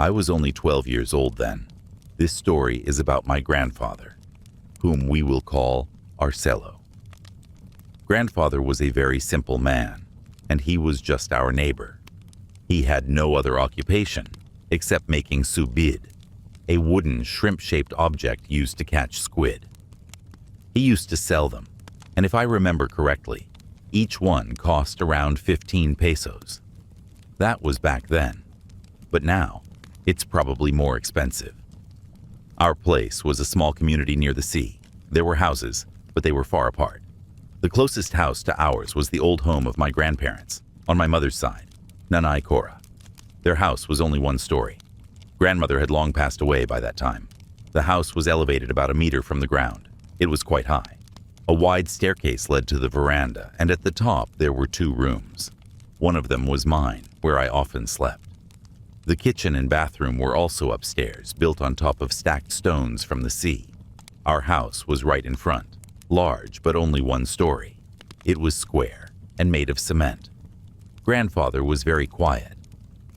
I was only 12 years old then. This story is about my grandfather, whom we will call Arcelo. Grandfather was a very simple man, and he was just our neighbor. He had no other occupation except making subid, a wooden shrimp-shaped object used to catch squid. He used to sell them, and if I remember correctly, each one cost around 15 pesos. That was back then, but now it's probably more expensive. Our place was a small community near the sea. There were houses, but they were far apart. The closest house to ours was the old home of my grandparents, on my mother's side, Nanay Cora. Their house was only one story. Grandmother had long passed away by that time. The house was elevated about a meter from the ground. It was quite high. A wide staircase led to the veranda, and at the top there were 2 rooms. One of them was mine, where I often slept. The kitchen and bathroom were also upstairs, built on top of stacked stones from the sea. Our house was right in front, large but only 1 story. It was square and made of cement. Grandfather was very quiet,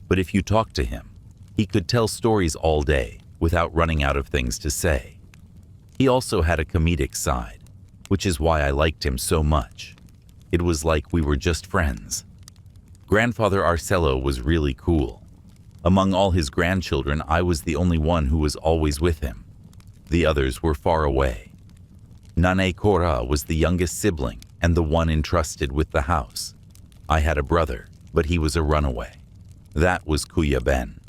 but if you talked to him, he could tell stories all day without running out of things to say. He also had a comedic side, which is why I liked him so much. It was like we were just friends. Grandfather Arcelo was really cool. Among all his grandchildren, I was the only one who was always with him. The others were far away. Nanay Cora was the youngest sibling and the one entrusted with the house. I had a brother, but he was a runaway. That was Kuya Ben.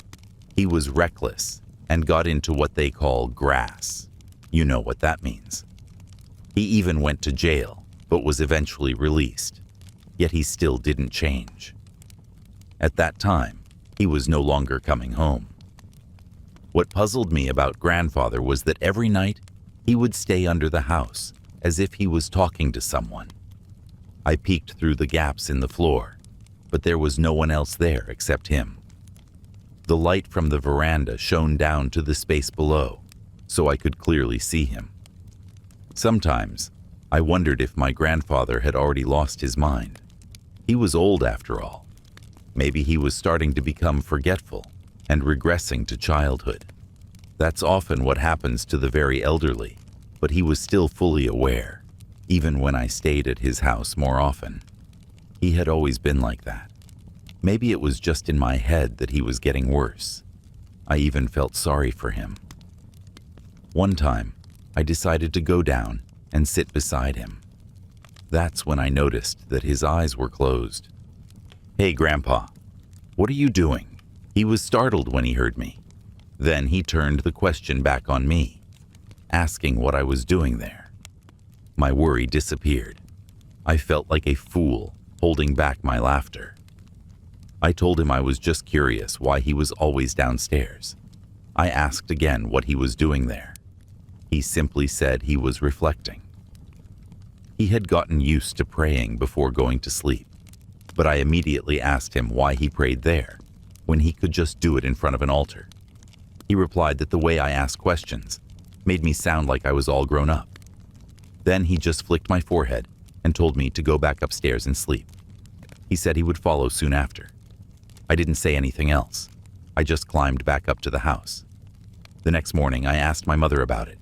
He was reckless and got into what they call grass. You know what that means. He even went to jail, but was eventually released. Yet he still didn't change. At that time, he was no longer coming home. What puzzled me about grandfather was that every night he would stay under the house as if he was talking to someone. I peeked through the gaps in the floor, but there was no one else there except him. The light from the veranda shone down to the space below, so I could clearly see him. Sometimes, I wondered if my grandfather had already lost his mind. He was old after all. Maybe he was starting to become forgetful and regressing to childhood. That's often what happens to the very elderly, but he was still fully aware, even when I stayed at his house more often. He had always been like that. Maybe it was just in my head that he was getting worse. I even felt sorry for him. One time, I decided to go down and sit beside him. That's when I noticed that his eyes were closed. "Hey, Grandpa, what are you doing?" He was startled when he heard me. Then he turned the question back on me, asking what I was doing there. My worry disappeared. I felt like a fool, holding back my laughter. I told him I was just curious why he was always downstairs. I asked again what he was doing there. He simply said he was reflecting. He had gotten used to praying before going to sleep, but I immediately asked him why he prayed there, when he could just do it in front of an altar. He replied that the way I asked questions made me sound like I was all grown up. Then he just flicked my forehead and told me to go back upstairs and sleep. He said he would follow soon after. I didn't say anything else. I just climbed back up to the house. The next morning, I asked my mother about it.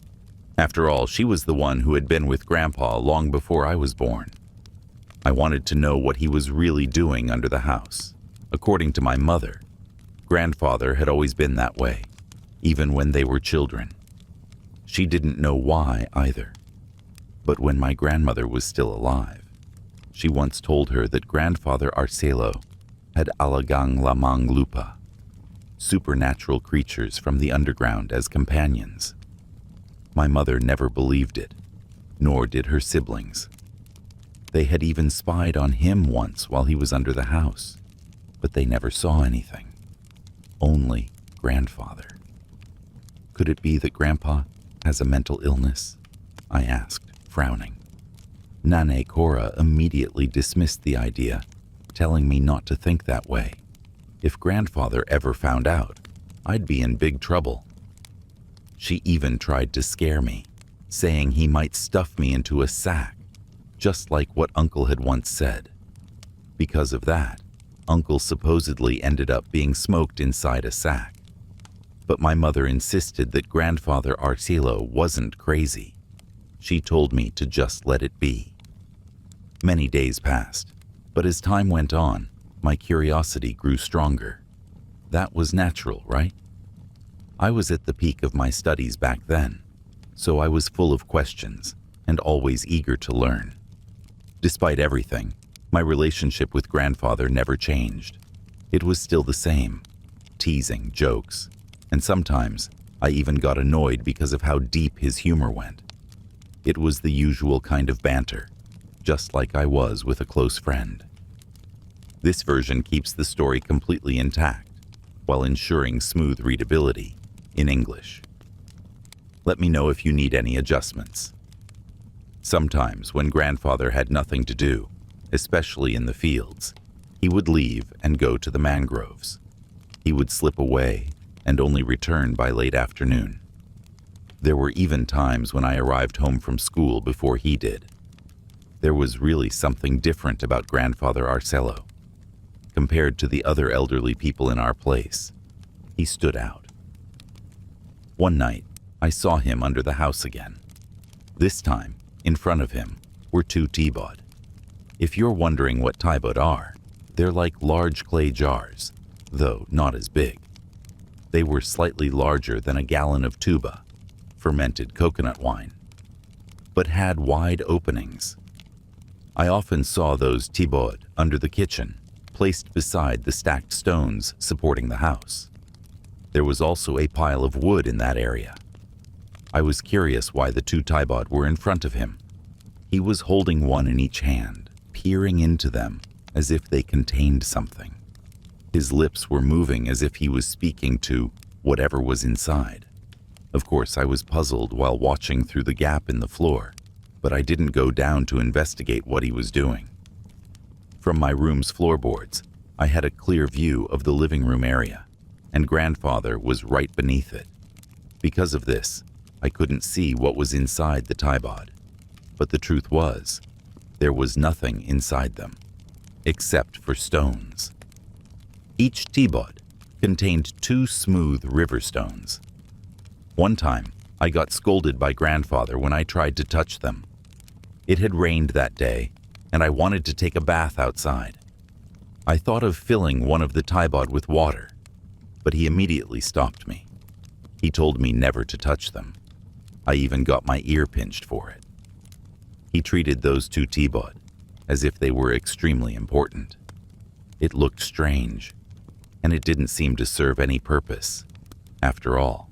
After all, she was the one who had been with Grandpa long before I was born. I wanted to know what he was really doing under the house. According to my mother, Grandfather had always been that way, even when they were children. She didn't know why either. But when my grandmother was still alive, she once told her that Grandfather Arcelo had alagang lamang lupa, supernatural creatures from the underground as companions. My mother never believed it, nor did her siblings. They had even spied on him once while he was under the house, but they never saw anything. Only Grandfather. Could it be that Grandpa has a mental illness? I asked, frowning. Nanay Cora immediately dismissed the idea, telling me not to think that way. If Grandfather ever found out, I'd be in big trouble. She even tried to scare me, saying he might stuff me into a sack, just like what Uncle had once said. Because of that, Uncle supposedly ended up being smoked inside a sack. But my mother insisted that Grandfather Arcelo wasn't crazy. She told me to just let it be. Many days passed, but as time went on, my curiosity grew stronger. That was natural, right? I was at the peak of my studies back then, so I was full of questions and always eager to learn. Despite everything, my relationship with Grandfather never changed. It was still the same, teasing, jokes, and sometimes I even got annoyed because of how deep his humor went. It was the usual kind of banter, just like I was with a close friend. This version keeps the story completely intact, while ensuring smooth readability in English. Let me know if you need any adjustments. Sometimes, when Grandfather had nothing to do, especially in the fields, he would leave and go to the mangroves. He would slip away and only return by late afternoon. There were even times when I arrived home from school before he did. There was really something different about Grandfather Arcelo. Compared to the other elderly people in our place, he stood out. One night, I saw him under the house again. This time, in front of him, were two tibod. If you're wondering what tibod are, they're like large clay jars, though not as big. They were slightly larger than a gallon of tuba, fermented coconut wine, but had wide openings. I often saw those tibod under the kitchen, placed beside the stacked stones supporting the house. There was also a pile of wood in that area. I was curious why the two tibod were in front of him. He was holding one in each hand, peering into them as if they contained something. His lips were moving as if he was speaking to whatever was inside. Of course, I was puzzled while watching through the gap in the floor, but I didn't go down to investigate what he was doing. From my room's floorboards, I had a clear view of the living room area, and Grandfather was right beneath it. Because of this, I couldn't see what was inside the tibod. But the truth was, there was nothing inside them, except for stones. Each tibod contained 2 smooth river stones. One time, I got scolded by Grandfather when I tried to touch them. It had rained that day, and I wanted to take a bath outside. I thought of filling one of the tibod with water, but he immediately stopped me. He told me never to touch them. I even got my ear pinched for it. He treated those 2 tibod as if they were extremely important. It looked strange, and it didn't seem to serve any purpose. After all,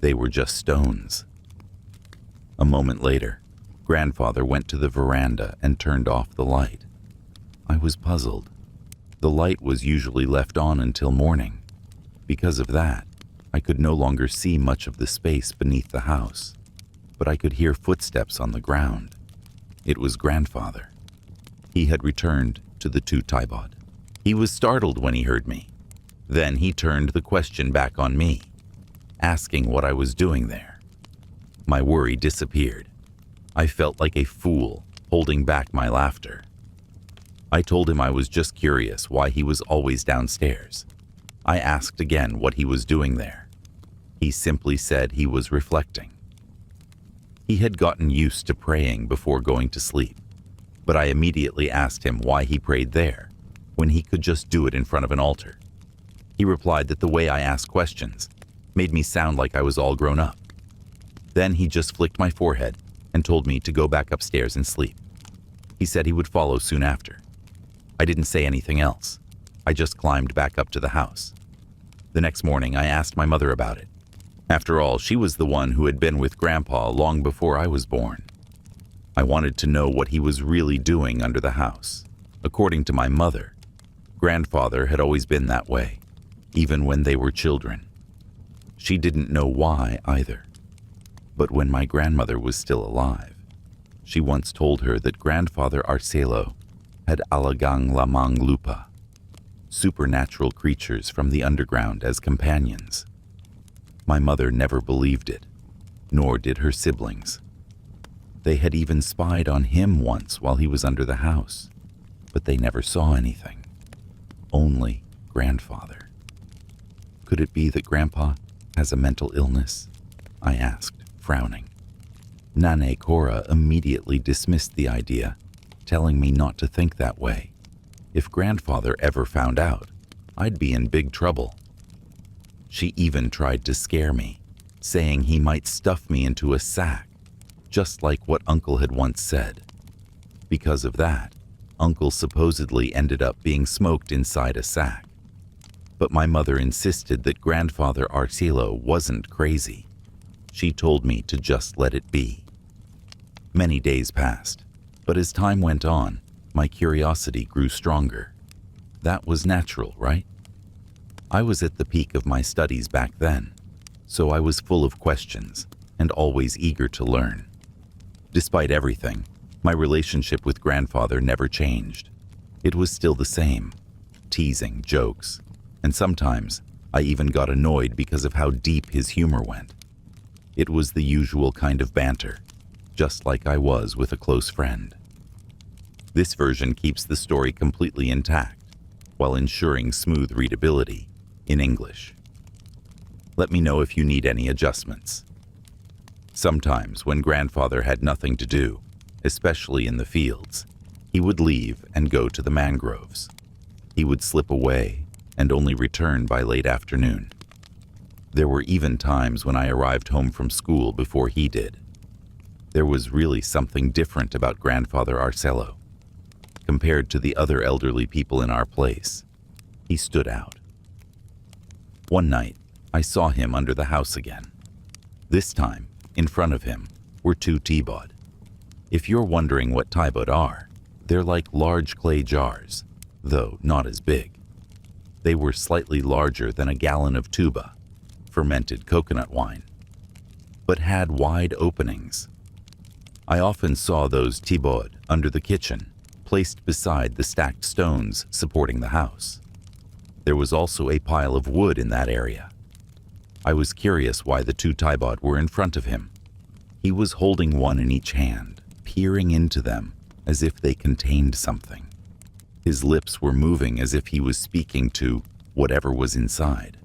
they were just stones. A moment later, Grandfather went to the veranda and turned off the light. I was puzzled. The light was usually left on until morning. Because of that, I could no longer see much of the space beneath the house, but I could hear footsteps on the ground. It was Grandfather. He had returned to the 2 tibod. He was startled when he heard me. Then he turned the question back on me, asking what I was doing there. My worry disappeared. I felt like a fool, holding back my laughter. I told him I was just curious why he was always downstairs. I asked again what he was doing there. He simply said he was reflecting. He had gotten used to praying before going to sleep, but I immediately asked him why he prayed there, when he could just do it in front of an altar. He replied that the way I asked questions made me sound like I was all grown up. Then he just flicked my forehead and told me to go back upstairs and sleep. He said he would follow soon after. I didn't say anything else. I just climbed back up to the house. The next morning, I asked my mother about it. After all, she was the one who had been with Grandpa long before I was born. I wanted to know what he was really doing under the house. According to my mother, Grandfather had always been that way, even when they were children. She didn't know why either. But when my grandmother was still alive, she once told her that Grandfather Arcelo had alagang lamang lupa, supernatural creatures from the underground as companions. My mother never believed it, nor did her siblings. They had even spied on him once while he was under the house, but they never saw anything. Only Grandfather. Could it be that Grandpa has a mental illness?" I asked, frowning. Nane Cora immediately dismissed the idea, telling me not to think that way. If grandfather ever found out, I'd be in big trouble. She even tried to scare me, saying he might stuff me into a sack, just like what Uncle had once said. Because of that, Uncle supposedly ended up being smoked inside a sack. But my mother insisted that grandfather Arcelo wasn't crazy. She told me to just let it be. Many days passed, but as time went on, my curiosity grew stronger. That was natural, right? I was at the peak of my studies back then, so I was full of questions and always eager to learn. Despite everything, my relationship with grandfather never changed. It was still the same, teasing, jokes, and sometimes I even got annoyed because of how deep his humor went. It was the usual kind of banter, just like I was with a close friend. This version keeps the story completely intact, while ensuring smooth readability in English. Let me know if you need any adjustments. Sometimes, when grandfather had nothing to do, especially in the fields, he would leave and go to the mangroves. He would slip away and only return by late afternoon. There were even times when I arrived home from school before he did. There was really something different about grandfather Arcelo. Compared to the other elderly people in our place, he stood out. One night, I saw him under the house again. This time, in front of him, were two tibod. If you're wondering what tibod are, they're like large clay jars, though not as big. They were slightly larger than a gallon of tuba, fermented coconut wine, but had wide openings. I often saw those tibod under the kitchen, placed beside the stacked stones supporting the house. There was also a pile of wood in that area. I was curious why the two tibod were in front of him. He was holding one in each hand, peering into them as if they contained something. His lips were moving as if he was speaking to whatever was inside.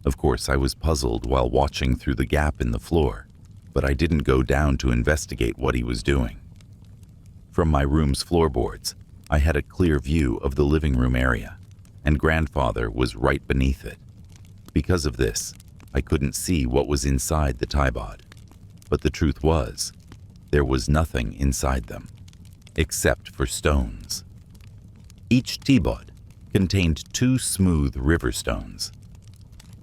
Of course, I was puzzled while watching through the gap in the floor, but I didn't go down to investigate what he was doing. From my room's floorboards, I had a clear view of the living room area, and grandfather was right beneath it. Because of this, I couldn't see what was inside the tibod. But the truth was, there was nothing inside them, except for stones. Each tibod contained 2 smooth river stones.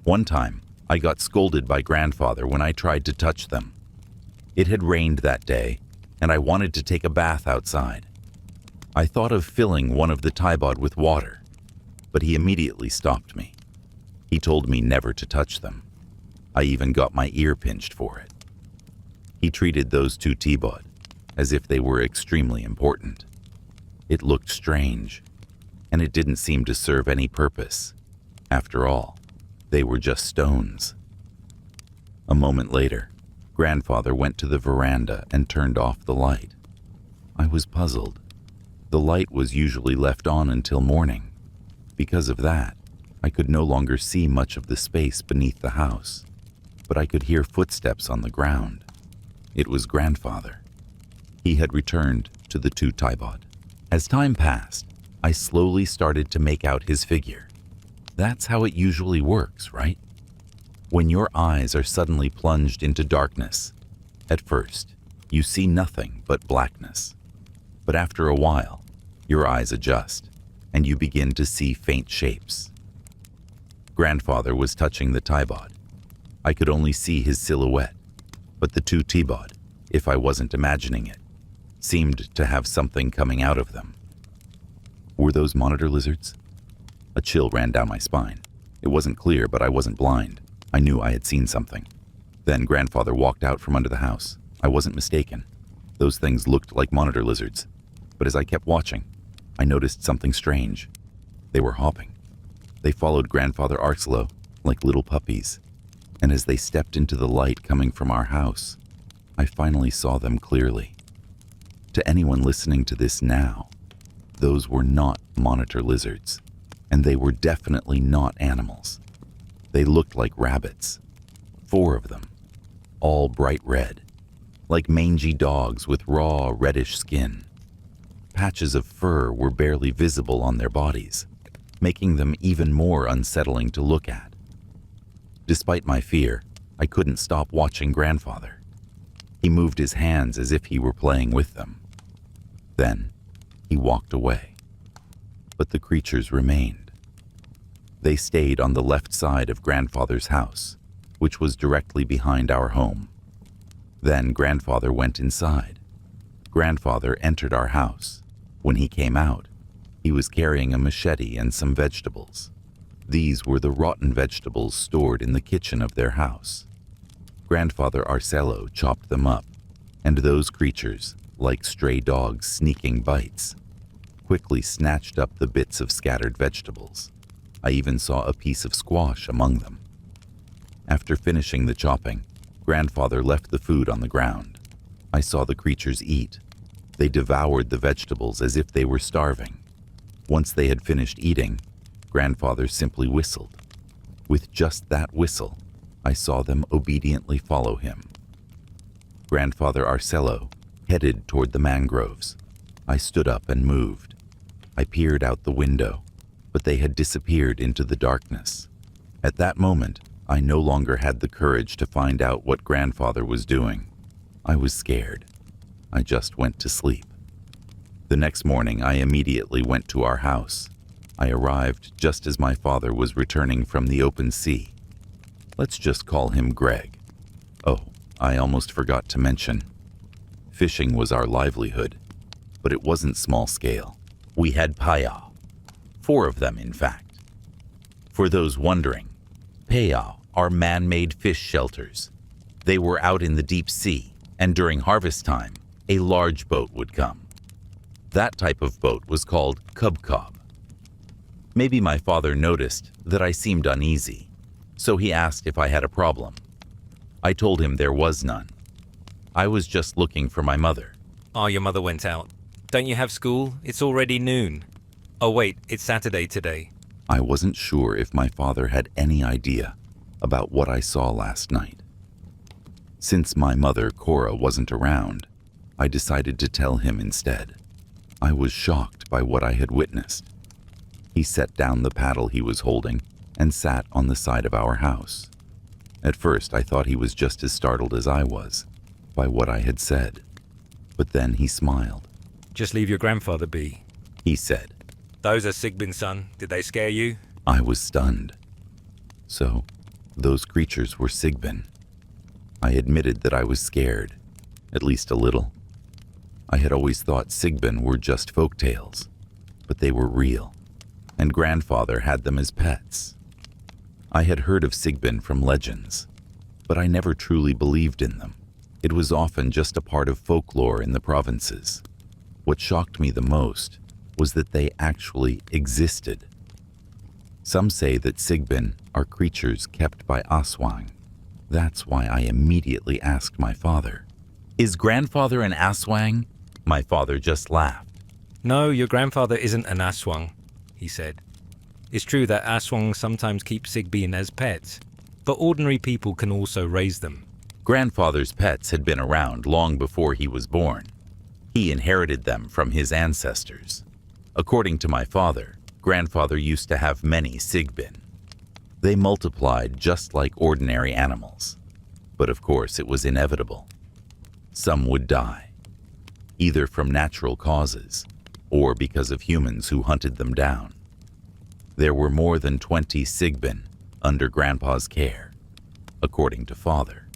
One time, I got scolded by grandfather when I tried to touch them. It had rained that day, and I wanted to take a bath outside. I thought of filling one of the tibod with water, but he immediately stopped me. He told me never to touch them. I even got my ear pinched for it. He treated those 2 tibod as if they were extremely important. It looked strange, and it didn't seem to serve any purpose. After all, they were just stones. A moment later, grandfather went to the veranda and turned off the light. I was puzzled. The light was usually left on until morning. Because of that, I could no longer see much of the space beneath the house, but I could hear footsteps on the ground. It was grandfather. He had returned to the 2 tibod. As time passed, I slowly started to make out his figure. That's how it usually works, right? When your eyes are suddenly plunged into darkness, at first, you see nothing but blackness. But after a while, your eyes adjust, and you begin to see faint shapes. Grandfather was touching the tibod. I could only see his silhouette, but the 2 tibod, if I wasn't imagining it, seemed to have something coming out of them. Were those monitor lizards? A chill ran down my spine. It wasn't clear, but I wasn't blind. I knew I had seen something. Then grandfather walked out from under the house. I wasn't mistaken. Those things looked like monitor lizards. But as I kept watching, I noticed something strange. They were hopping. They followed grandfather Arcelo like little puppies. And as they stepped into the light coming from our house, I finally saw them clearly. To anyone listening to this now, those were not monitor lizards, and they were definitely not animals. They looked like rabbits. 4 of them, all bright red, like mangy dogs with raw, reddish skin. Patches of fur were barely visible on their bodies, making them even more unsettling to look at. Despite my fear, I couldn't stop watching Grandfather. He moved his hands as if he were playing with them. Then, he walked away. But the creatures remained. They stayed on the left side of Grandfather's house, which was directly behind our home. Then Grandfather went inside. Grandfather entered our house. When he came out, he was carrying a machete and some vegetables. These were the rotten vegetables stored in the kitchen of their house. Grandfather Arcelo chopped them up, and those creatures, like stray dogs sneaking bites, quickly snatched up the bits of scattered vegetables. I even saw a piece of squash among them. After finishing the chopping, Grandfather left the food on the ground. I saw the creatures eat. They devoured the vegetables as if they were starving. Once they had finished eating, Grandfather simply whistled. With just that whistle, I saw them obediently follow him. Grandfather Arcelo headed toward the mangroves. I stood up and moved. I peered out the window, but they had disappeared into the darkness. At that moment, I no longer had the courage to find out what Grandfather was doing. I was scared. I just went to sleep. The next morning, I immediately went to our house. I arrived just as my father was returning from the open sea. Let's just call him Greg. Oh, I almost forgot to mention. Fishing was our livelihood, but it wasn't small scale. We had payao. 4 of them, in fact. For those wondering, payao are man-made fish shelters. They were out in the deep sea, and during harvest time, a large boat would come. That type of boat was called kubkob. Maybe my father noticed that I seemed uneasy, so he asked if I had a problem. I told him there was none. I was just looking for my mother. Oh, your mother went out. Don't you have school? It's already noon. Oh wait, it's Saturday today. I wasn't sure if my father had any idea about what I saw last night. Since my mother, Cora, wasn't around, I decided to tell him instead. I was shocked by what I had witnessed. He set down the paddle he was holding and sat on the side of our house. At first, I thought he was just as startled as I was by what I had said. But then he smiled. Just leave your grandfather be, he said. Those are Sigben, son. Did they scare you? I was stunned. So, those creatures were Sigben. I admitted that I was scared, at least a little. I had always thought Sigben were just folk tales, but they were real, and Grandfather had them as pets. I had heard of Sigben from legends, but I never truly believed in them. It was often just a part of folklore in the provinces. What shocked me the most was that they actually existed. Some say that Sigben are creatures kept by Aswang. That's why I immediately asked my father, "Is Grandfather an Aswang?" My father just laughed. No, your grandfather isn't an Aswang, he said. It's true that Aswang sometimes keep Sigbinan as pets, but ordinary people can also raise them. Grandfather's pets had been around long before he was born. He inherited them from his ancestors. According to my father, Grandfather used to have many Sigben. They multiplied just like ordinary animals. But of course, it was inevitable. Some would die, either from natural causes or because of humans who hunted them down. There were more than 20 Sigben under Grandpa's care, according to Father.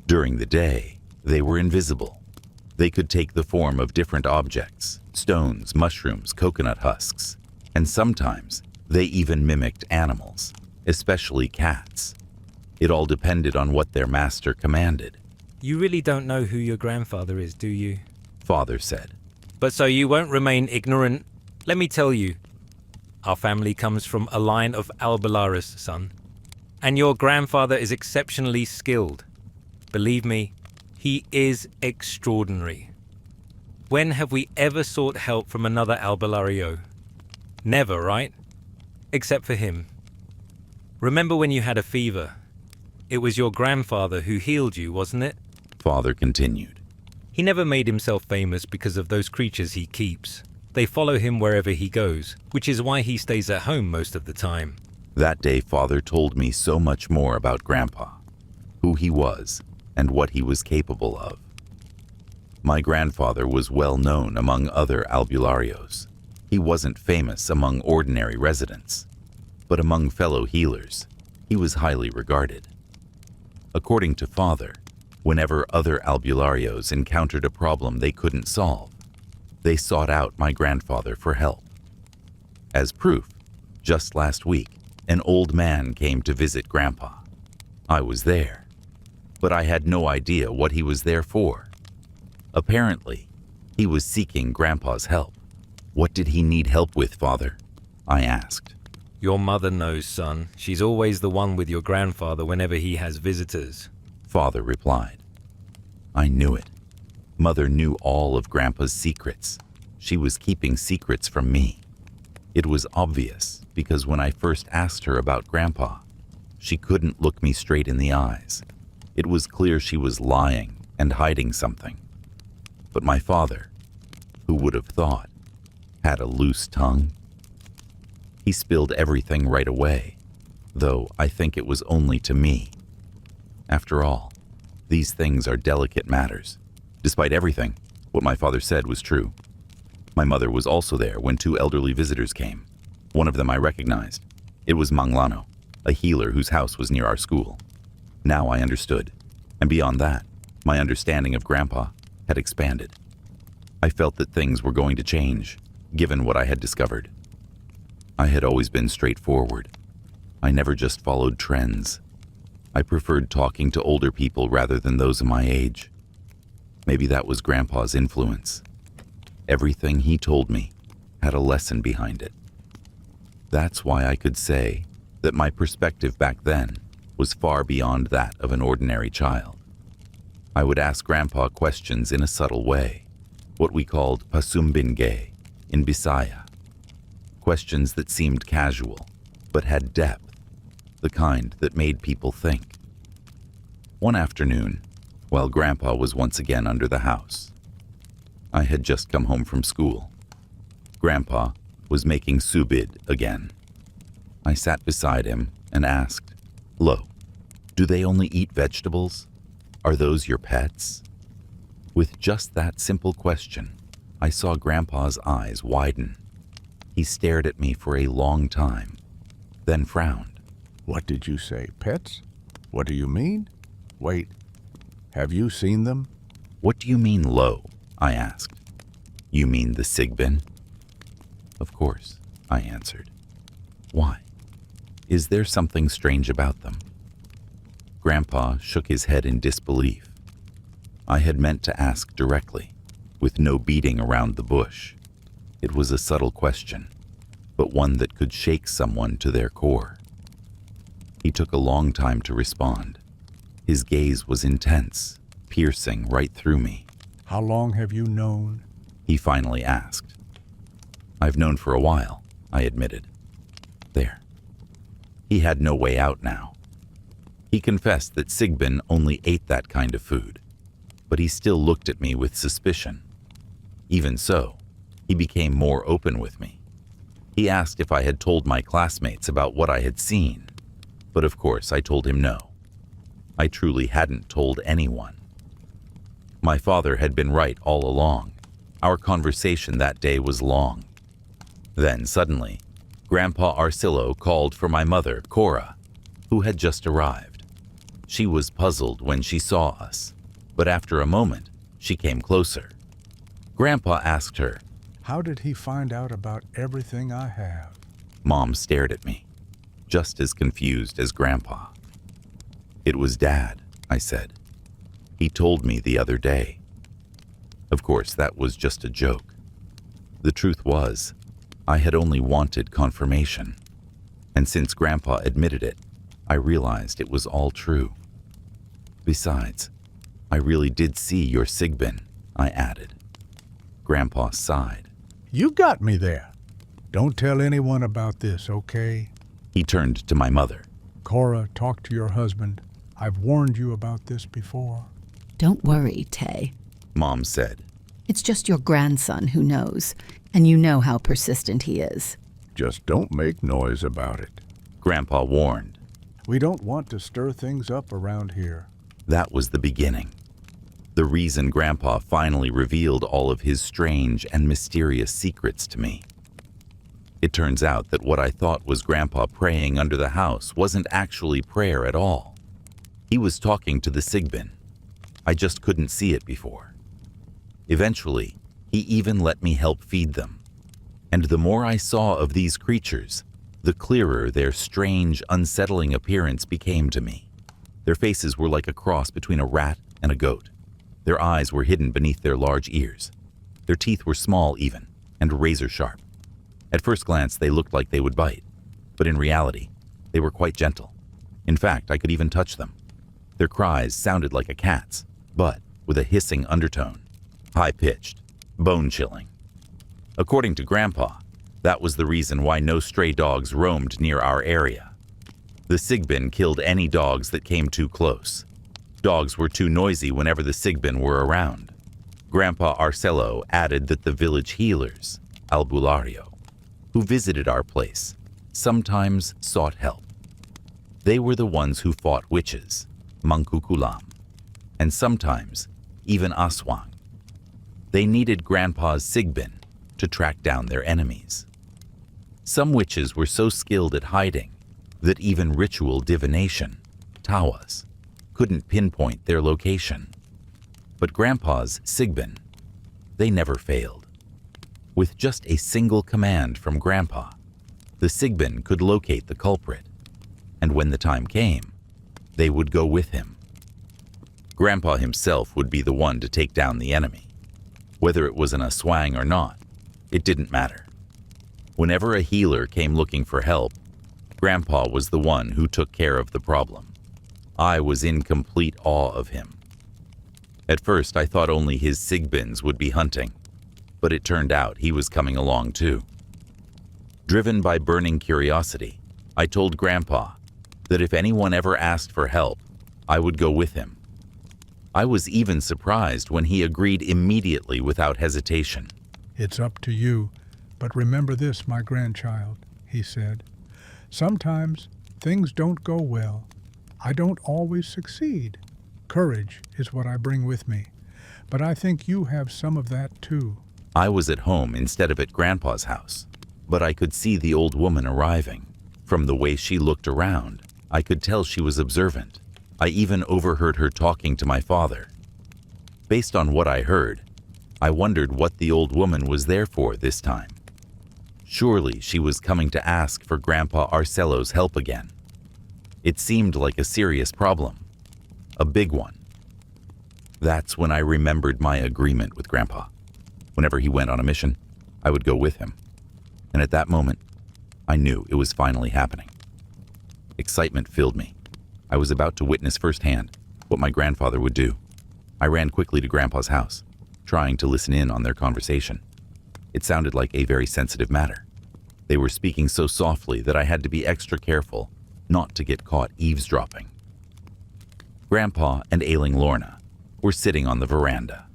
During the day, they were invisible. They could take the form of different objects, stones, mushrooms, coconut husks, and sometimes they even mimicked animals, especially cats. It all depended on what their master commanded. You really don't know who your grandfather is, do you? Father said. But so you won't remain ignorant. Let me tell you, our family comes from a line of Albalaris, son. And your grandfather is exceptionally skilled. Believe me, he is extraordinary. When have we ever sought help from another Albalario? Never, right? Except for him. Remember when you had a fever? It was your grandfather who healed you, wasn't it? Father continued. He never made himself famous because of those creatures he keeps. They follow him wherever he goes, which is why he stays at home most of the time. That day, Father told me so much more about Grandpa, who he was, and what he was capable of. My grandfather was well known among other albularios. He wasn't famous among ordinary residents, but among fellow healers, he was highly regarded. According to Father, whenever other albularios encountered a problem they couldn't solve, they sought out my grandfather for help. As proof, just last week, an old man came to visit Grandpa. I was there, but I had no idea what he was there for. Apparently, he was seeking Grandpa's help. What did he need help with, Father? I asked. Your mother knows, son. She's always the one with your grandfather whenever he has visitors. Father replied. I knew it. Mother knew all of Grandpa's secrets. She was keeping secrets from me. It was obvious because when I first asked her about Grandpa, she couldn't look me straight in the eyes. It was clear she was lying and hiding something. But my father, who would have thought, had a loose tongue. He spilled everything right away, though I think it was only to me. After all, these things are delicate matters. Despite everything, what my father said was true. My mother was also there when two elderly visitors came. One of them I recognized. It was Manglano, a healer whose house was near our school. Now I understood, and beyond that, my understanding of Grandpa had expanded. I felt that things were going to change, given what I had discovered. I had always been straightforward. I never just followed trends. I preferred talking to older people rather than those of my age. Maybe that was Grandpa's influence. Everything he told me had a lesson behind it. That's why I could say that my perspective back then was far beyond that of an ordinary child. I would ask Grandpa questions in a subtle way, what we called pasumbingay in Bisaya. Questions that seemed casual, but had depth, the kind that made people think. One afternoon, while Grandpa was once again under the house, I had just come home from school. Grandpa was making subid again. I sat beside him and asked, "Lo, do they only eat vegetables? Are those your pets?" With just that simple question, I saw Grandpa's eyes widen. He stared at me for a long time, then frowned. What did you say, pets? What do you mean? Wait, have you seen them? What do you mean, Lo? I asked. You mean the Sigben? Of course, I answered. Why? Is there something strange about them? Grandpa shook his head in disbelief. I had meant to ask directly, with no beating around the bush. It was a subtle question, but one that could shake someone to their core. He took a long time to respond. His gaze was intense, piercing right through me. How long have you known? He finally asked. I've known for a while, I admitted. There. He had no way out now. He confessed that Sigben only ate that kind of food, but he still looked at me with suspicion. Even so, he became more open with me. He asked if I had told my classmates about what I had seen, but of course I told him no. I truly hadn't told anyone. My father had been right all along. Our conversation that day was long. Then suddenly, Grandpa Arcillo called for my mother, Cora, who had just arrived. She was puzzled when she saw us, but after a moment, she came closer. Grandpa asked her, How did he find out about everything I have? Mom stared at me, just as confused as Grandpa. It was Dad, I said. He told me the other day. Of course, that was just a joke. The truth was, I had only wanted confirmation. And since Grandpa admitted it, I realized it was all true. Besides, I really did see your Sigben, I added. Grandpa sighed. You got me there. Don't tell anyone about this, okay? He turned to my mother. Cora, talk to your husband. I've warned you about this before. Don't worry, Tay. Mom said. It's just your grandson who knows, and you know how persistent he is. Just don't make noise about it. Grandpa warned. We don't want to stir things up around here. That was the beginning. The reason Grandpa finally revealed all of his strange and mysterious secrets to me. It turns out that what I thought was Grandpa praying under the house wasn't actually prayer at all. He was talking to the Sigben. I just couldn't see it before. Eventually, he even let me help feed them. And the more I saw of these creatures, the clearer their strange, unsettling appearance became to me. Their faces were like a cross between a rat and a goat. Their eyes were hidden beneath their large ears. Their teeth were small even, and razor sharp. At first glance, they looked like they would bite, but in reality, they were quite gentle. In fact, I could even touch them. Their cries sounded like a cat's, but with a hissing undertone, high-pitched, bone-chilling. According to Grandpa, that was the reason why no stray dogs roamed near our area. The Sigben killed any dogs that came too close. Dogs were too noisy whenever the Sigben were around. Grandpa Arcelo added that the village healers, Albulario, who visited our place, sometimes sought help. They were the ones who fought witches, Mangkukulam, and sometimes even Aswang. They needed Grandpa's Sigben to track down their enemies. Some witches were so skilled at hiding that even ritual divination, tawas, couldn't pinpoint their location. But Grandpa's Sigben, they never failed. With just a single command from Grandpa, the Sigben could locate the culprit, and when the time came, they would go with him. Grandpa himself would be the one to take down the enemy. Whether it was an Aswang or not, it didn't matter. Whenever a healer came looking for help, Grandpa was the one who took care of the problem. I was in complete awe of him. At first, I thought only his Sigbens would be hunting, but it turned out he was coming along too. Driven by burning curiosity, I told Grandpa that if anyone ever asked for help, I would go with him. I was even surprised when he agreed immediately without hesitation. It's up to you, but remember this, my grandchild, he said. Sometimes things don't go well. I don't always succeed. Courage is what I bring with me, but I think you have some of that too. I was at home instead of at Grandpa's house, but I could see the old woman arriving. From the way she looked around, I could tell she was observant. I even overheard her talking to my father. Based on what I heard, I wondered what the old woman was there for this time. Surely she was coming to ask for Grandpa Arcelo's help again. It seemed like a serious problem, a big one. That's when I remembered my agreement with Grandpa. Whenever he went on a mission, I would go with him. And at that moment, I knew it was finally happening. Excitement filled me. I was about to witness firsthand what my grandfather would do. I ran quickly to Grandpa's house, trying to listen in on their conversation. It sounded like a very sensitive matter. They were speaking so softly that I had to be extra careful not to get caught eavesdropping. Grandpa and ailing Lorna were sitting on the veranda.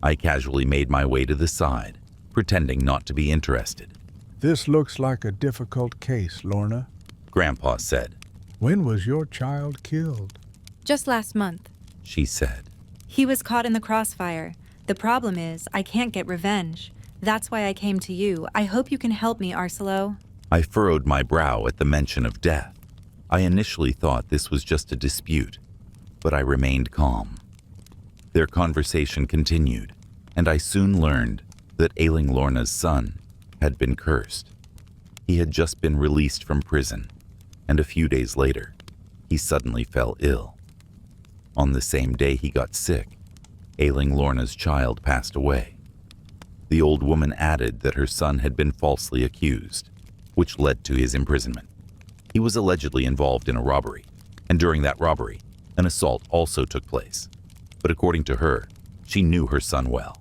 I casually made my way to the side, pretending not to be interested. This looks like a difficult case, Lorna. Grandpa said. When was your child killed? Just last month. She said. He was caught in the crossfire. The problem is, I can't get revenge. That's why I came to you. I hope you can help me, Arcelo. I furrowed my brow at the mention of death. I initially thought this was just a dispute, but I remained calm. Their conversation continued, and I soon learned that ailing Lorna's son had been cursed. He had just been released from prison, and a few days later, he suddenly fell ill. On the same day he got sick, ailing Lorna's child passed away. The old woman added that her son had been falsely accused, which led to his imprisonment. He was allegedly involved in a robbery, and during that robbery, an assault also took place. But according to her, she knew her son well.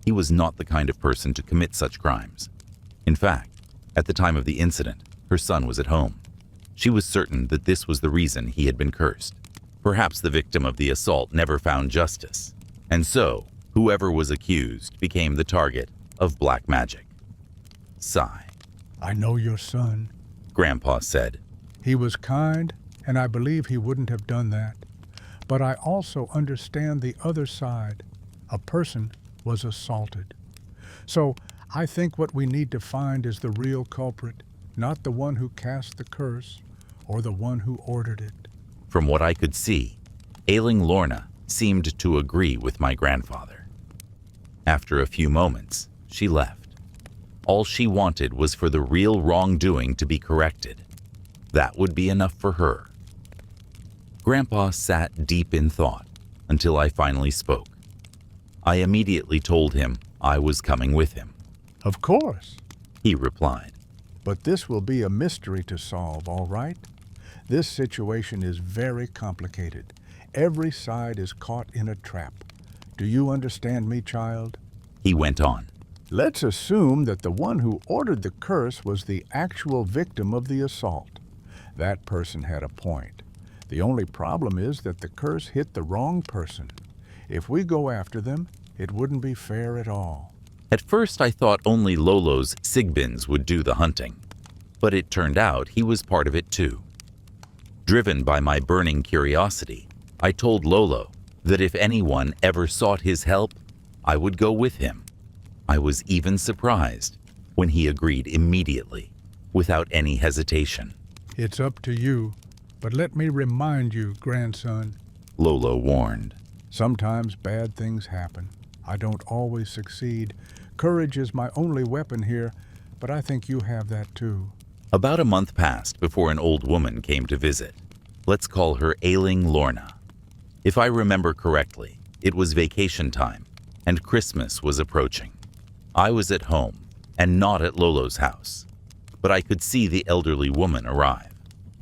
He was not the kind of person to commit such crimes. In fact, at the time of the incident, her son was at home. She was certain that this was the reason he had been cursed. Perhaps the victim of the assault never found justice, and so whoever was accused became the target of black magic. Sigh. I know your son. Grandpa said. He was kind, and I believe he wouldn't have done that. But I also understand the other side. A person was assaulted. So I think what we need to find is the real culprit, not the one who cast the curse or the one who ordered it. From what I could see, ailing Lorna seemed to agree with my grandfather. After a few moments, she left. All she wanted was for the real wrongdoing to be corrected. That would be enough for her. Grandpa sat deep in thought until I finally spoke. I immediately told him I was coming with him. Of course. He replied. But this will be a mystery to solve, all right? This situation is very complicated. Every side is caught in a trap. Do you understand me, child? He went on. Let's assume that the one who ordered the curse was the actual victim of the assault. That person had a point. The only problem is that the curse hit the wrong person. If we go after them, it wouldn't be fair at all. At first I thought only Lolo's Sigbins would do the hunting, but it turned out he was part of it too. Driven by my burning curiosity, I told Lolo that if anyone ever sought his help, I would go with him. I was even surprised when he agreed immediately, without any hesitation. It's up to you, but let me remind you, grandson. Lolo warned. Sometimes bad things happen. I don't always succeed. Courage is my only weapon here, but I think you have that too. About a month passed before an old woman came to visit. Let's call her ailing Lorna. If I remember correctly, it was vacation time, and Christmas was approaching. I was at home, and not at Lolo's house, but I could see the elderly woman arrive.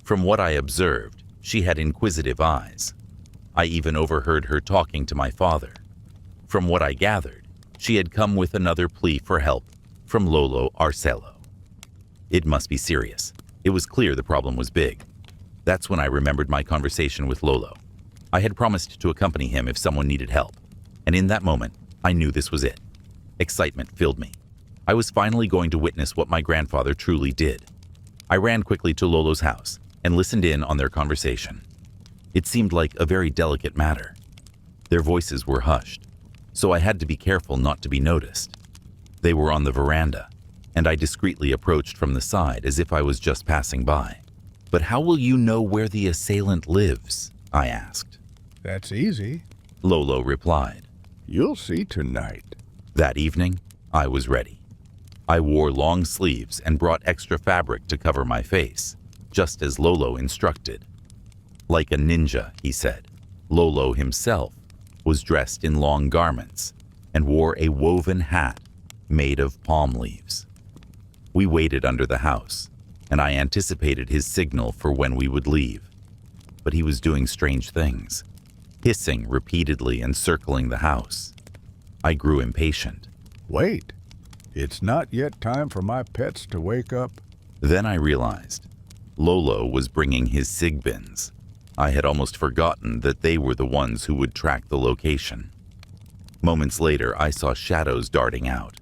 From what I observed, she had inquisitive eyes. I even overheard her talking to my father. From what I gathered, she had come with another plea for help from Lolo Arcelo. It must be serious. It was clear the problem was big. That's when I remembered my conversation with Lolo. I had promised to accompany him if someone needed help, and in that moment, I knew this was it. Excitement filled me. I was finally going to witness what my grandfather truly did. I ran quickly to Lolo's house and listened in on their conversation. It seemed like a very delicate matter. Their voices were hushed, so I had to be careful not to be noticed. They were on the veranda, and I discreetly approached from the side as if I was just passing by. But how will you know where the assailant lives? I asked. That's easy. Lolo replied. You'll see tonight. That evening, I was ready. I wore long sleeves and brought extra fabric to cover my face, just as Lolo instructed. Like a ninja, he said, Lolo himself was dressed in long garments and wore a woven hat made of palm leaves. We waited under the house, and I anticipated his signal for when we would leave. But he was doing strange things, hissing repeatedly and circling the house. I grew impatient. Wait. It's not yet time for my pets to wake up. Then I realized Lolo was bringing his Sigbins. I had almost forgotten that they were the ones who would track the location. Moments later, I saw shadows darting out.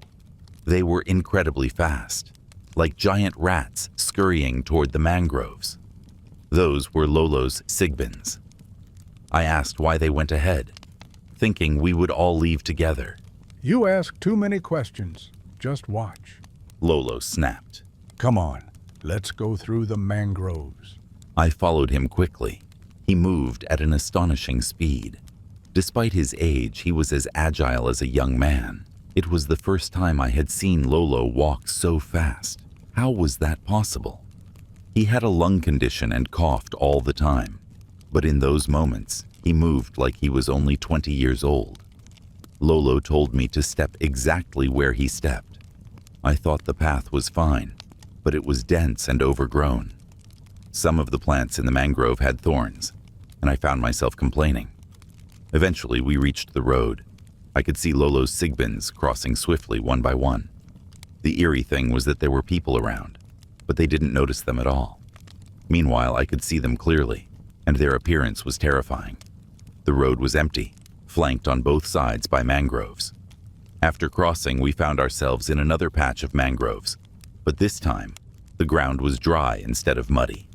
They were incredibly fast, like giant rats scurrying toward the mangroves. Those were Lolo's Sigbins. I asked why they went ahead, thinking we would all leave together. You ask too many questions. Just watch. Lolo snapped. Come on, let's go through the mangroves. I followed him quickly. He moved at an astonishing speed. Despite his age, he was as agile as a young man. It was the first time I had seen Lolo walk so fast. How was that possible? He had a lung condition and coughed all the time. But in those moments, he moved like he was only 20 years old. Lolo told me to step exactly where he stepped. I thought the path was fine, but it was dense and overgrown. Some of the plants in the mangrove had thorns, and I found myself complaining. Eventually, we reached the road. I could see Lolo's Sigbins crossing swiftly one by one. The eerie thing was that there were people around, but they didn't notice them at all. Meanwhile, I could see them clearly. and their appearance was terrifying. The road was empty, flanked on both sides by mangroves. After crossing, we found ourselves in another patch of mangroves, but this time, the ground was dry instead of muddy.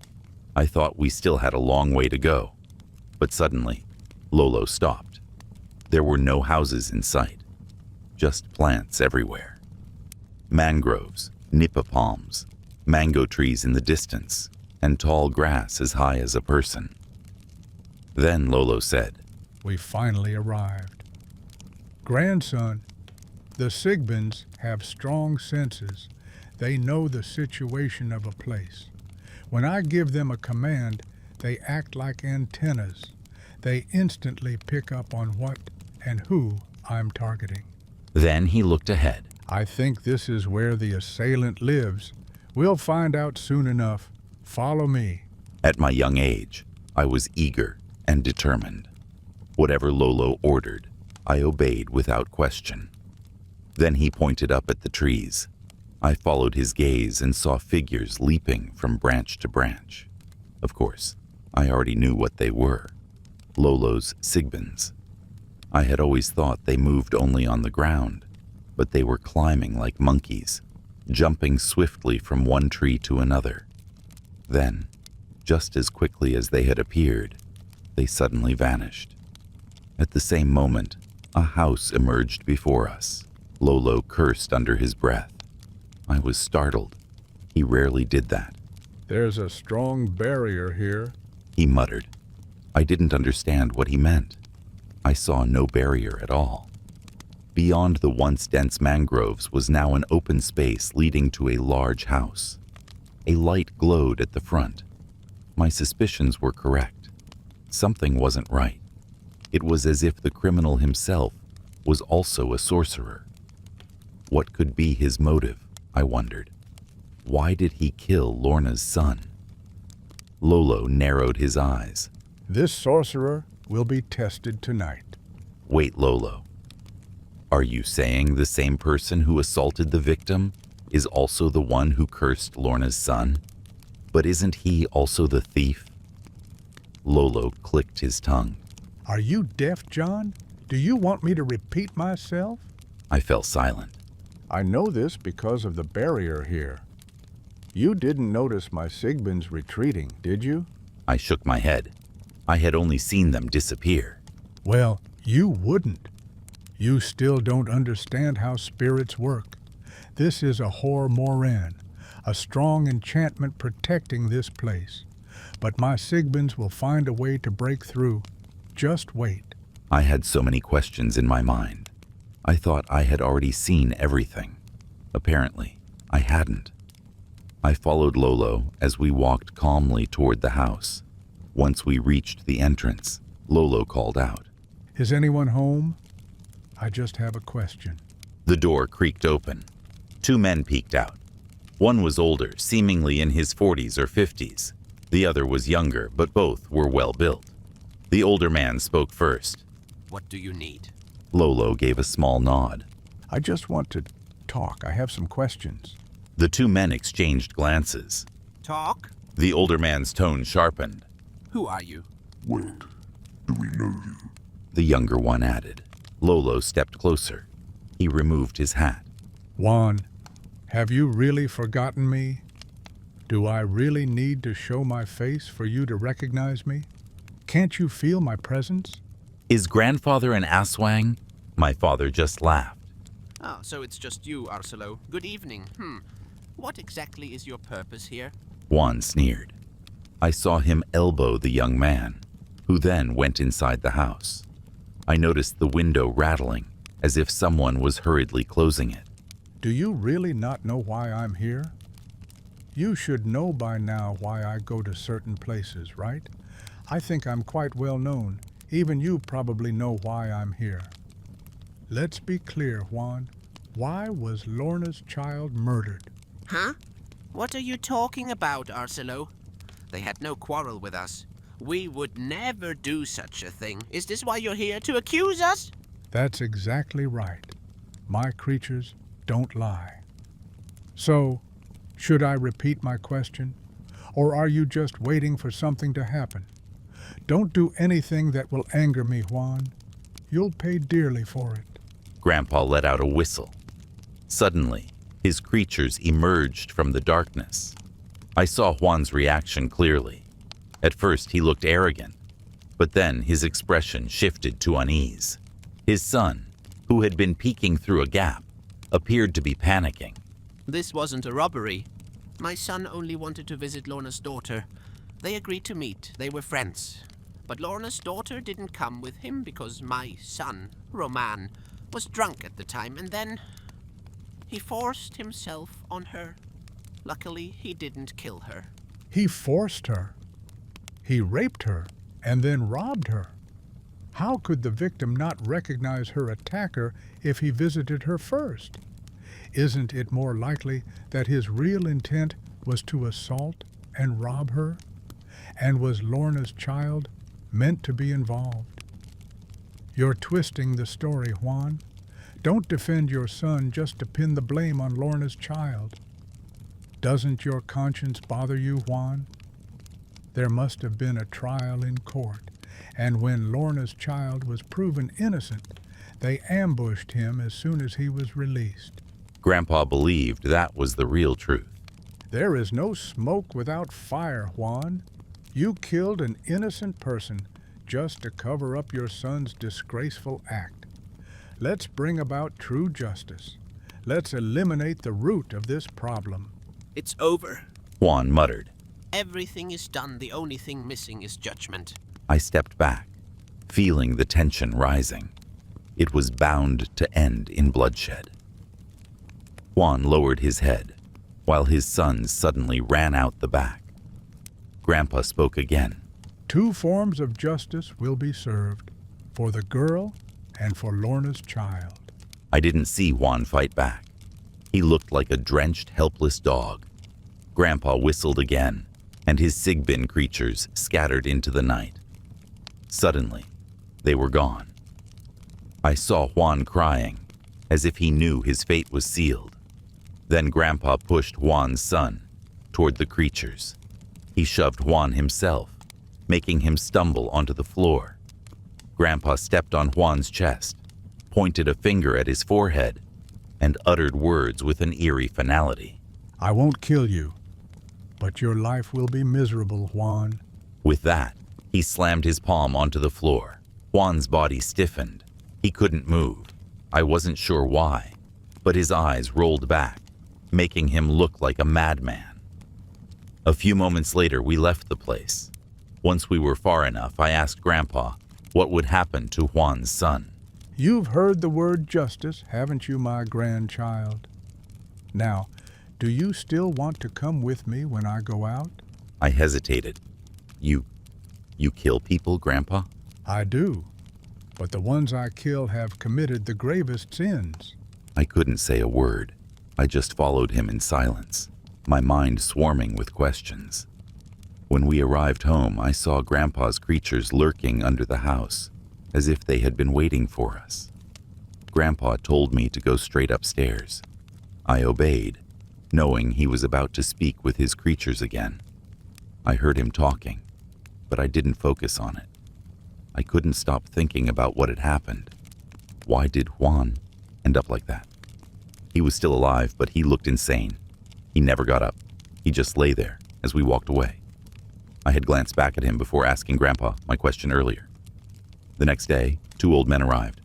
I thought we still had a long way to go, but suddenly, Lolo stopped. There were no houses in sight, just plants everywhere. Mangroves, nipa palms, mango trees in the distance, and tall grass as high as a person. Then Lolo said, We finally arrived. Grandson, the Sigbins have strong senses. They know the situation of a place. When I give them a command, they act like antennas. They instantly pick up on what and who I'm targeting. Then he looked ahead. I think this is where the assailant lives. We'll find out soon enough. Follow me. At my young age, I was eager and determined. Whatever Lolo ordered, I obeyed without question. Then he pointed up at the trees. I followed his gaze and saw figures leaping from branch to branch. Of course, I already knew what they were. Lolo's Sigbins. I had always thought they moved only on the ground, but they were climbing like monkeys, jumping swiftly from one tree to another. Then, just as quickly as they had appeared, they suddenly vanished. At the same moment, a house emerged before us. Lolo cursed under his breath. I was startled. He rarely did that. There's a strong barrier here. He muttered. I didn't understand what he meant. I saw no barrier at all. Beyond the once dense mangroves was now an open space leading to a large house. A light glowed at the front. My suspicions were correct. Something wasn't right. It was as if the criminal himself was also a sorcerer. What could be his motive, I wondered. Why did he kill Lorna's son? Lolo narrowed his eyes. This sorcerer will be tested tonight. Wait, Lolo. Are you saying the same person who assaulted the victim is also the one who cursed Lorna's son? But isn't he also the thief? Lolo clicked his tongue. Are you deaf, John? Do you want me to repeat myself? I fell silent. I know this because of the barrier here. You didn't notice my Sigbins retreating, did you? I shook my head. I had only seen them disappear. Well, you wouldn't. You still don't understand how spirits work. This is a Hor-Moran, a strong enchantment protecting this place. But my Sigbins will find a way to break through. Just wait. I had so many questions in my mind. I thought I had already seen everything. Apparently, I hadn't. I followed Lolo as we walked calmly toward the house. Once we reached the entrance, Lolo called out. Is anyone home? I just have a question. The door creaked open. 2 men peeked out. One was older, seemingly in his 40s or 50s. The other was younger, but both were well built. The older man spoke first. What do you need? Lolo gave a small nod. I just want to talk. I have some questions. The 2 men exchanged glances. Talk? The older man's tone sharpened. Who are you? The younger one added. Lolo stepped closer. He removed his hat. Juan, have you really forgotten me? Do I really need to show my face for you to recognize me? Can't you feel my presence? Is grandfather an Aswang? My father just laughed. Oh, so it's just you, Arcelo. Good evening. What exactly is your purpose here? Juan sneered. I saw him elbow the young man, who then went inside the house. I noticed the window rattling, as if someone was hurriedly closing it. Do you really not know why I'm here? You should know by now why I go to certain places, right? I think I'm quite well known. Even you probably know why I'm here. Let's be clear, Juan. Why was Lorna's child murdered? Huh? What are you talking about, Arcelo? They had no quarrel with us. We would never do such a thing. Is this why you're here, to accuse us? That's exactly right. My creatures don't lie. So, should I repeat my question? Or are you just waiting for something to happen? Don't do anything that will anger me, Juan. You'll pay dearly for it. Grandpa let out a whistle. Suddenly, his creatures emerged from the darkness. I saw Juan's reaction clearly. At first, he looked arrogant, but then his expression shifted to unease. His son, who had been peeking through a gap, appeared to be panicking. This wasn't a robbery. My son only wanted to visit Lorna's daughter. They agreed to meet. They were friends. But Lorna's daughter didn't come with him because my son, Roman, was drunk at the time, and then he forced himself on her. Luckily, he didn't kill her. He forced her. He raped her and then robbed her. How could the victim not recognize her attacker if he visited her first? Isn't it more likely that his real intent was to assault and rob her? And was Lorna's child meant to be involved? You're twisting the story, Juan. Don't defend your son just to pin the blame on Lorna's child. Doesn't your conscience bother you, Juan? There must have been a trial in court, and when Lorna's child was proven innocent, they ambushed him as soon as he was released. Grandpa believed that was the real truth. There is no smoke without fire, Juan. You killed an innocent person just to cover up your son's disgraceful act. Let's bring about true justice. Let's eliminate the root of this problem. It's over. Juan muttered. Everything is done. The only thing missing is judgment. I stepped back, feeling the tension rising. It was bound to end in bloodshed. Juan lowered his head, while his sons suddenly ran out the back. Grandpa spoke again. 2 forms of justice will be served, for the girl and for Lorna's child. I didn't see Juan fight back. He looked like a drenched, helpless dog. Grandpa whistled again, and his Sigben creatures scattered into the night. Suddenly, they were gone. I saw Juan crying, as if he knew his fate was sealed. Then Grandpa pushed Juan's son toward the creatures. He shoved Juan himself, making him stumble onto the floor. Grandpa stepped on Juan's chest, pointed a finger at his forehead, and uttered words with an eerie finality. I won't kill you, but your life will be miserable, Juan. With that, he slammed his palm onto the floor. Juan's body stiffened. He couldn't move. I wasn't sure why, but his eyes rolled back, making him look like a madman. A few moments later, we left the place. Once we were far enough, I asked Grandpa what would happen to Juan's son. You've heard the word justice, haven't you, my grandchild? Now, do you still want to come with me when I go out? I hesitated. You kill people, Grandpa? I do, but the ones I kill have committed the gravest sins. I couldn't say a word. I just followed him in silence, my mind swarming with questions. When we arrived home, I saw Grandpa's creatures lurking under the house, as if they had been waiting for us. Grandpa told me to go straight upstairs. I obeyed, knowing he was about to speak with his creatures again. I heard him talking, but I didn't focus on it. I couldn't stop thinking about what had happened. Why did Juan end up like that? He was still alive, but he looked insane. He never got up. He just lay there as we walked away. I had glanced back at him before asking Grandpa my question earlier. The next day, 2 old men arrived.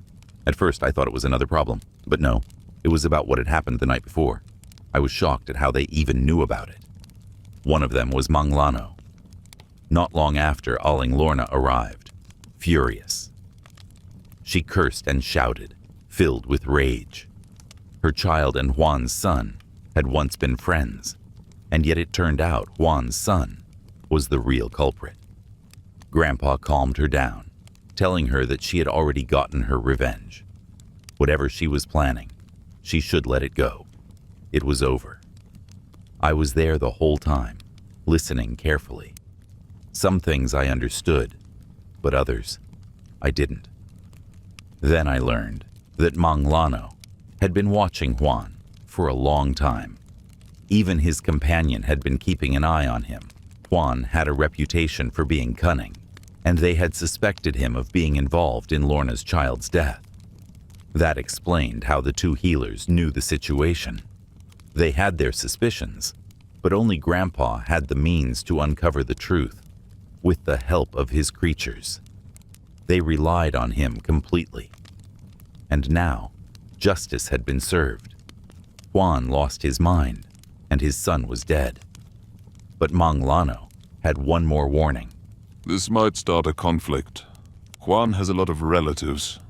At first, I thought it was another problem, but no, it was about what had happened the night before. I was shocked at how they even knew about it. One of them was Manglano. Not long after, Aling Lorna arrived, furious. She cursed and shouted, filled with rage. Her child and Juan's son had once been friends, and yet it turned out Juan's son was the real culprit. Grandpa calmed her down, telling her that she had already gotten her revenge. Whatever she was planning, she should let it go. It was over. I was there the whole time, listening carefully. Some things I understood, but others I didn't. Then I learned that Manglano had been watching Juan for a long time. Even his companion had been keeping an eye on him. Juan had a reputation for being cunning, and they had suspected him of being involved in Lorna's child's death. That explained how the two healers knew the situation. They had their suspicions, but only Grandpa had the means to uncover the truth, with the help of his creatures. They relied on him completely. And now, justice had been served. Juan lost his mind, and his son was dead. But Manglano had one more warning. This might start a conflict. Juan has a lot of relatives,